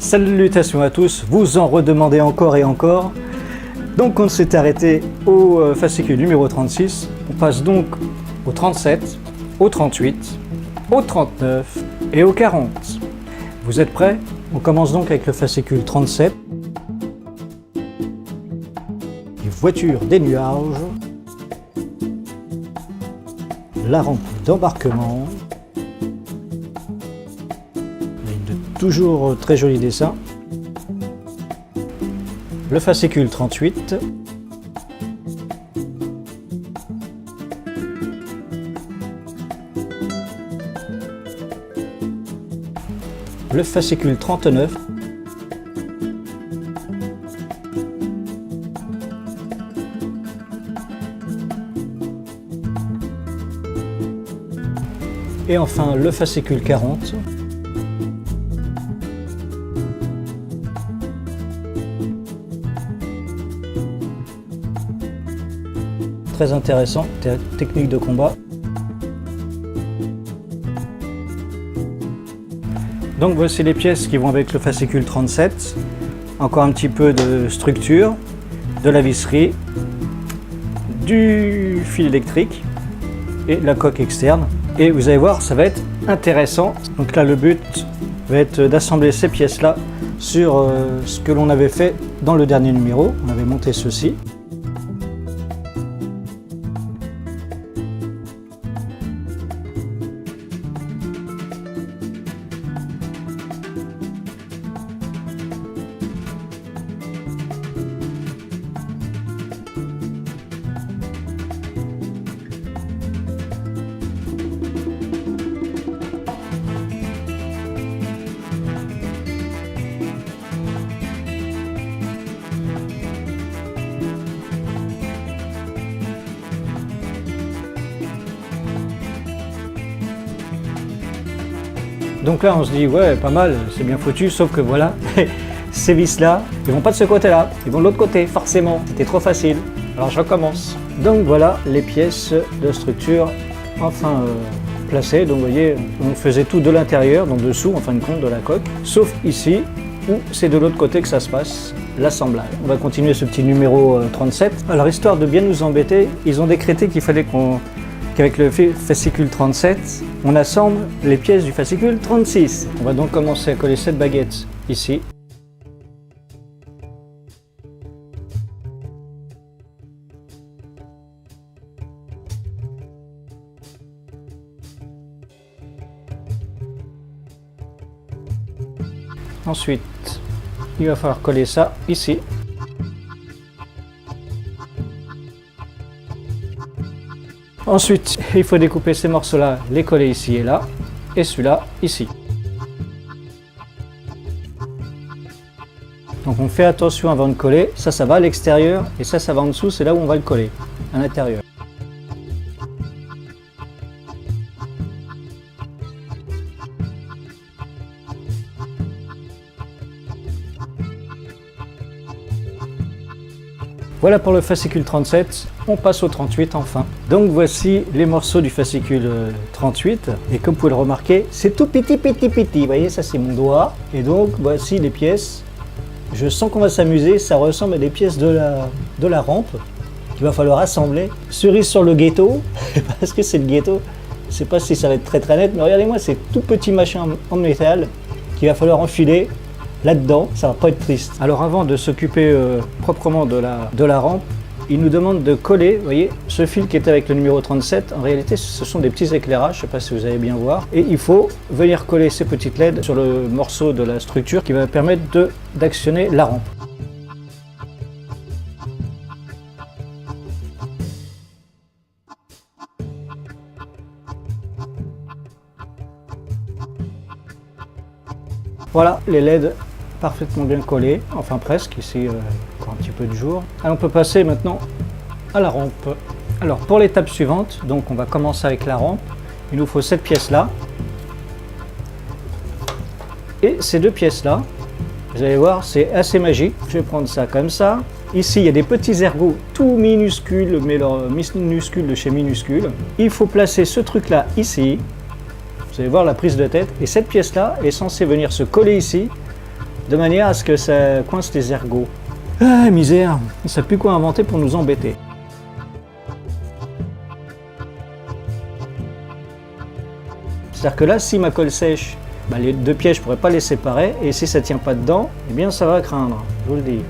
Salutations à tous, vous en redemandez encore et encore. Donc on s'est arrêté au fascicule numéro 36, on passe donc au 37, au 38, au 39 et au 40. Vous êtes prêts? On commence donc avec le fascicule 37. Les voitures des nuages, la rampe d'embarquement, toujours très joli dessin. Le fascicule 38. Le fascicule 39. Et enfin le fascicule 40. Très intéressant, technique de combat. Donc voici les pièces qui vont avec le fascicule 37. Encore un petit peu de structure, de la visserie, du fil électrique et la coque externe. Et vous allez voir, ça va être intéressant. Donc là, le but va être d'assembler ces pièces-là sur ce que l'on avait fait dans le dernier numéro. On avait monté ceci. Donc là on se dit ouais pas mal, c'est bien foutu, sauf que voilà, ces vis là, ils vont pas de ce côté là, ils vont de l'autre côté, forcément, c'était trop facile. Alors je recommence. Donc voilà les pièces de structure enfin placées, donc vous voyez, on faisait tout de l'intérieur, donc dessous en fin de compte de la coque, sauf ici où c'est de l'autre côté que ça se passe, l'assemblage. On va continuer ce petit numéro 37. Alors histoire de bien nous embêter, ils ont décrété qu'il fallait qu'avec le fascicule 37, on assemble les pièces du fascicule 36. On va donc commencer à coller cette baguette ici. Ensuite, il va falloir coller ça ici. Ensuite, il faut découper ces morceaux-là, les coller ici et là, et celui-là ici. Donc on fait attention avant de coller, ça va à l'extérieur, et ça va en dessous, c'est là où on va le coller, à l'intérieur. Voilà pour le fascicule 37, on passe au 38 enfin. Donc voici les morceaux du fascicule 38, et comme vous pouvez le remarquer, c'est tout petit. Vous voyez, ça c'est mon doigt. Et donc voici les pièces. Je sens qu'on va s'amuser, ça ressemble à des pièces de la rampe qu'il va falloir assembler. Cerise sur le ghetto, parce que c'est le ghetto. Je sais pas si ça va être très net, mais regardez-moi ces tout petits machins en métal qu'il va falloir enfiler là-dedans, ça va pas être triste. Alors avant de s'occuper proprement de la rampe, il nous demande de coller, vous voyez, ce fil qui était avec le numéro 37, en réalité ce sont des petits éclairages, je sais pas si vous allez bien voir, et il faut venir coller ces petites LED sur le morceau de la structure qui va permettre d'actionner la rampe. Voilà les LED parfaitement bien collés, enfin presque, ici encore un petit peu de jour. Alors on peut passer maintenant à la rampe. Alors pour l'étape suivante, donc on va commencer avec la rampe, il nous faut cette pièce là, et ces deux pièces là, vous allez voir c'est assez magique. Je vais prendre ça comme ça, Ici, il y a des petits ergots tout minuscules, mais leur minuscule de chez minuscule. Il faut placer ce truc-là ici. Vous allez voir la prise de tête. Et cette pièce-là est censée venir se coller ici de manière à ce que ça coince les ergots. Ah, misère, on ne sait plus quoi inventer pour nous embêter. C'est-à-dire que là, si ma colle sèche, bah, les deux pièces, je ne pourrais pas les séparer, et si ça ne tient pas dedans, eh bien ça va craindre, je vous le dis.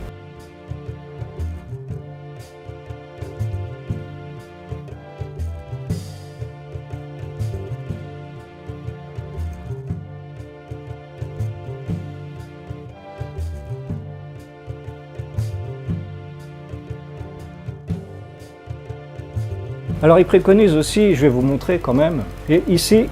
Alors ils préconisent aussi, je vais vous montrer quand même, et ici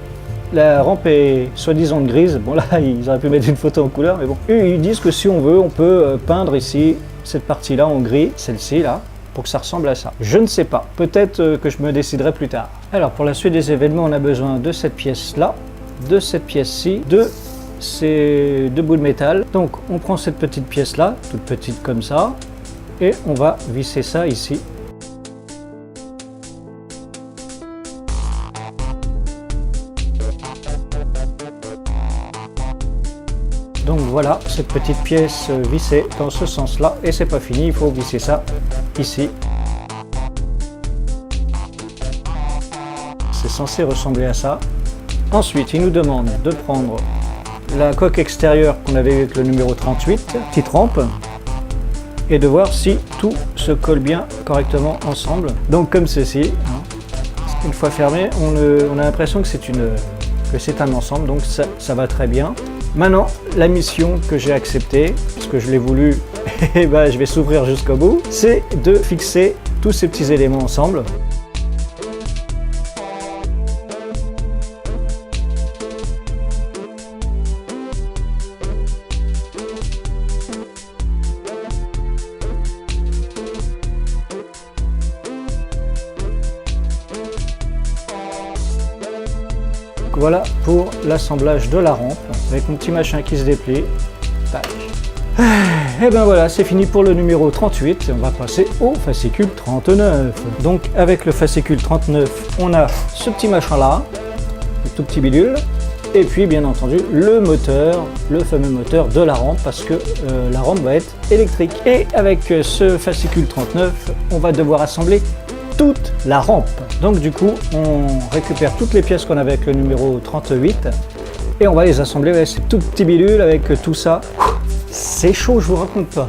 la rampe est soi-disant grise, bon là ils auraient pu mettre une photo en couleur, mais bon. Et ils disent que si on veut, on peut peindre ici cette partie-là en gris, celle-ci là, pour que ça ressemble à ça. Je ne sais pas, peut-être que je me déciderai plus tard. Alors pour la suite des événements, on a besoin de cette pièce-là, de cette pièce-ci, de ces deux bouts de métal. Donc on prend cette petite pièce-là, toute petite comme ça, et on va visser ça ici. Donc voilà, cette petite pièce vissée dans ce sens-là, et c'est pas fini, il faut visser ça ici. C'est censé ressembler à ça. Ensuite, il nous demande de prendre la coque extérieure qu'on avait avec le numéro 38, petite rampe, et de voir si tout se colle bien correctement ensemble. Donc comme ceci, une fois fermé, on a l'impression que c'est un ensemble, donc ça va très bien. Maintenant, la mission que j'ai acceptée, parce que je l'ai voulu, et ben, je vais s'ouvrir jusqu'au bout, c'est de fixer tous ces petits éléments ensemble. Voilà pour l'assemblage de la rampe, avec mon petit machin qui se déplie. Tac. Et ben voilà, c'est fini pour le numéro 38, on va passer au fascicule 39. Donc avec le fascicule 39, on a ce petit machin là, le tout petit bidule, et puis bien entendu le moteur, le fameux moteur de la rampe, parce que la rampe va être électrique. Et avec ce fascicule 39, on va devoir assembler toute la rampe. Donc du coup, on récupère toutes les pièces qu'on avait avec le numéro 38 et on va les assembler avec ces tout petits bidules avec tout ça. C'est chaud, je vous raconte pas.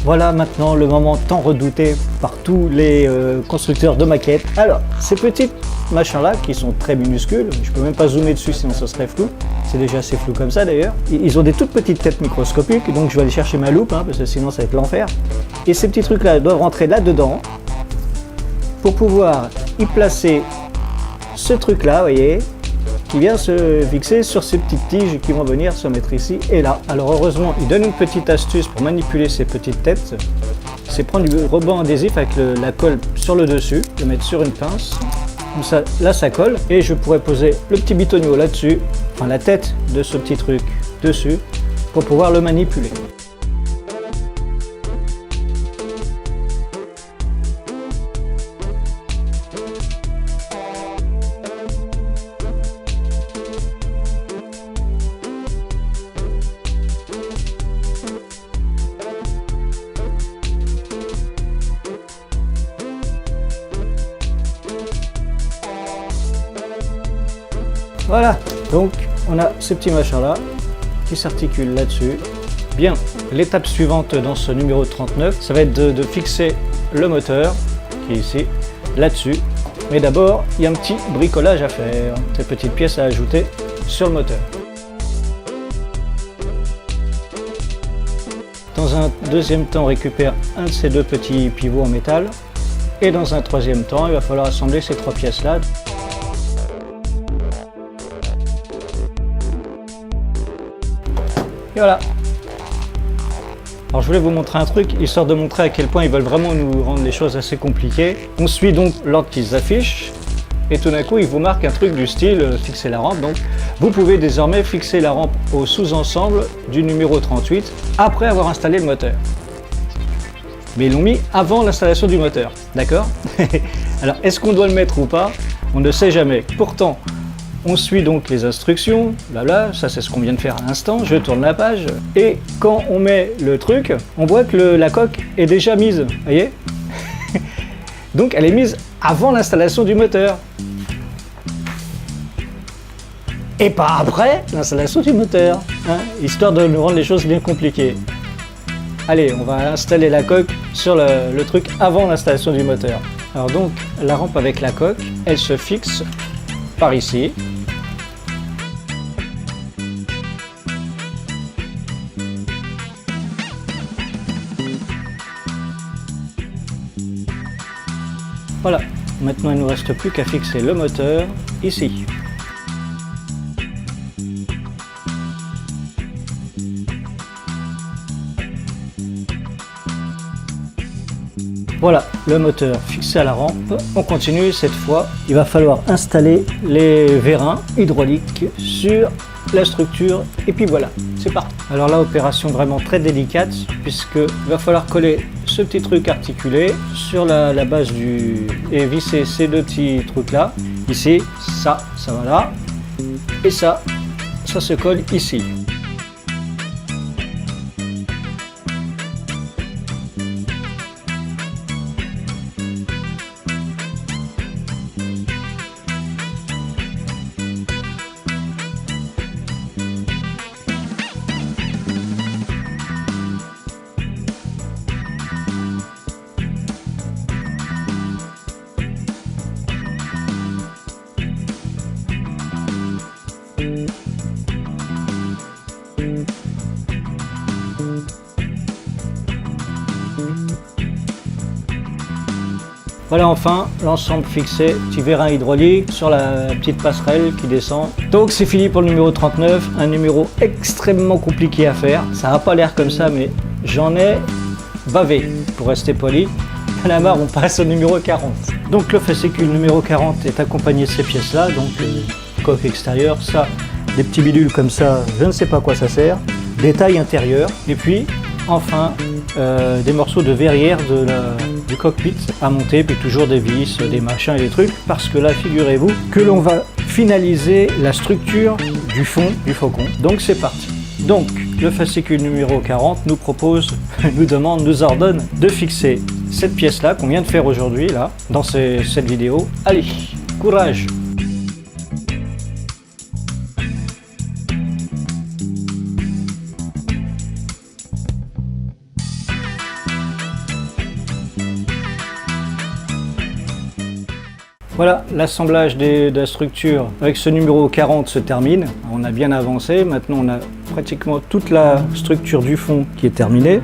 Voilà maintenant le moment tant redouté par tous les constructeurs de maquettes. Alors, ces petits machins là qui sont très minuscules, je peux même pas zoomer dessus sinon ça serait flou, c'est déjà assez flou comme ça d'ailleurs. Ils ont des toutes petites têtes microscopiques, donc je vais aller chercher ma loupe parce que sinon ça va être l'enfer. Et ces petits trucs là doivent rentrer là-dedans pour pouvoir y placer ce truc là, vous voyez, qui vient se fixer sur ces petites tiges qui vont venir se mettre ici et là. Alors heureusement, il donne une petite astuce pour manipuler ces petites têtes, c'est prendre du ruban adhésif avec la colle sur le dessus, le mettre sur une pince, comme ça, là ça colle, et je pourrais poser le petit bitonio là-dessus, enfin la tête de ce petit truc dessus, pour pouvoir le manipuler. Voilà, donc on a ce petit machin là qui s'articule là-dessus. Bien, l'étape suivante dans ce numéro 39, ça va être de fixer le moteur qui est ici, là-dessus. Mais d'abord, il y a un petit bricolage à faire, ces petites pièces à ajouter sur le moteur. Dans un deuxième temps, on récupère un de ces deux petits pivots en métal. Et dans un troisième temps, il va falloir assembler ces trois pièces-là. Et voilà. Alors je voulais vous montrer un truc, histoire de montrer à quel point ils veulent vraiment nous rendre les choses assez compliquées. On suit donc l'ordre qu'ils affichent. et tout d'un coup il vous marque un truc du style fixer la rampe. Donc vous pouvez désormais fixer la rampe au sous-ensemble du numéro 38 après avoir installé le moteur. Mais ils l'ont mis avant l'installation du moteur, d'accord? Alors est-ce qu'on doit le mettre ou pas? On ne sait jamais. Pourtant, on suit donc les instructions, blabla, ça c'est ce qu'on vient de faire à l'instant, je tourne la page, et quand on met le truc, on voit que la coque est déjà mise, vous voyez? Donc elle est mise avant l'installation du moteur. Et pas après l'installation du moteur, hein, histoire de nous rendre les choses bien compliquées. Allez, on va installer la coque sur le truc avant l'installation du moteur. Alors donc, la rampe avec la coque, elle se fixe par ici. Voilà, maintenant il ne nous reste plus qu'à fixer le moteur ici. Voilà, le moteur fixé à la rampe. On continue cette fois. Il va falloir installer les vérins hydrauliques sur la structure et puis voilà, c'est parti. Alors là, opération vraiment très délicate puisque il va falloir coller ce petit truc articulé sur la base et visser ces deux petits trucs là. Ici, ça va là et ça se colle ici. Voilà enfin l'ensemble fixé, petit vérin hydraulique sur la petite passerelle qui descend. Donc c'est fini pour le numéro 39, un numéro extrêmement compliqué à faire. Ça n'a pas l'air comme ça mais j'en ai bavé pour rester poli. À la marre on passe au numéro 40. Donc le fascicule numéro 40 est accompagné de ces pièces là, donc coque extérieure, ça, des petits bidules comme ça, je ne sais pas à quoi ça sert, des tailles intérieures et puis enfin des morceaux de verrière du cockpit à monter, puis toujours des vis, des machins et des trucs, parce que là, figurez-vous que l'on va finaliser la structure du fond du Faucon. Donc c'est parti. Donc le fascicule numéro 40 nous propose, nous ordonne de fixer cette pièce-là qu'on vient de faire aujourd'hui, là, dans cette vidéo. Allez, courage! Voilà, l'assemblage de la structure avec ce numéro 40 se termine. On a bien avancé. Maintenant, on a pratiquement toute la structure du fond qui est terminée,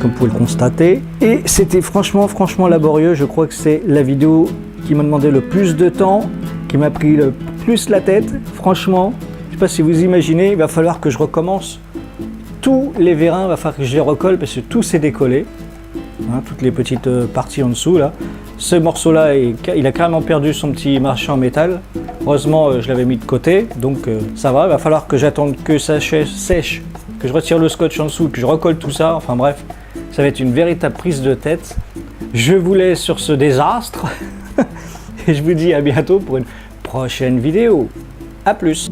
comme vous pouvez le constater. Et c'était franchement laborieux. Je crois que c'est la vidéo qui m'a demandé le plus de temps, qui m'a pris le plus la tête. Franchement, je ne sais pas si vous imaginez, il va falloir que je recommence tous les vérins. Il va falloir que je les recolle parce que tout s'est décollé. Hein, toutes les petites parties en dessous là. Ce morceau-là, il a carrément perdu son petit marché en métal. Heureusement, je l'avais mis de côté, donc ça va. Il va falloir que j'attende que ça sèche, que je retire le scotch en dessous, que je recolle tout ça. Enfin bref, ça va être une véritable prise de tête. Je vous laisse sur ce désastre et je vous dis à bientôt pour une prochaine vidéo. A plus!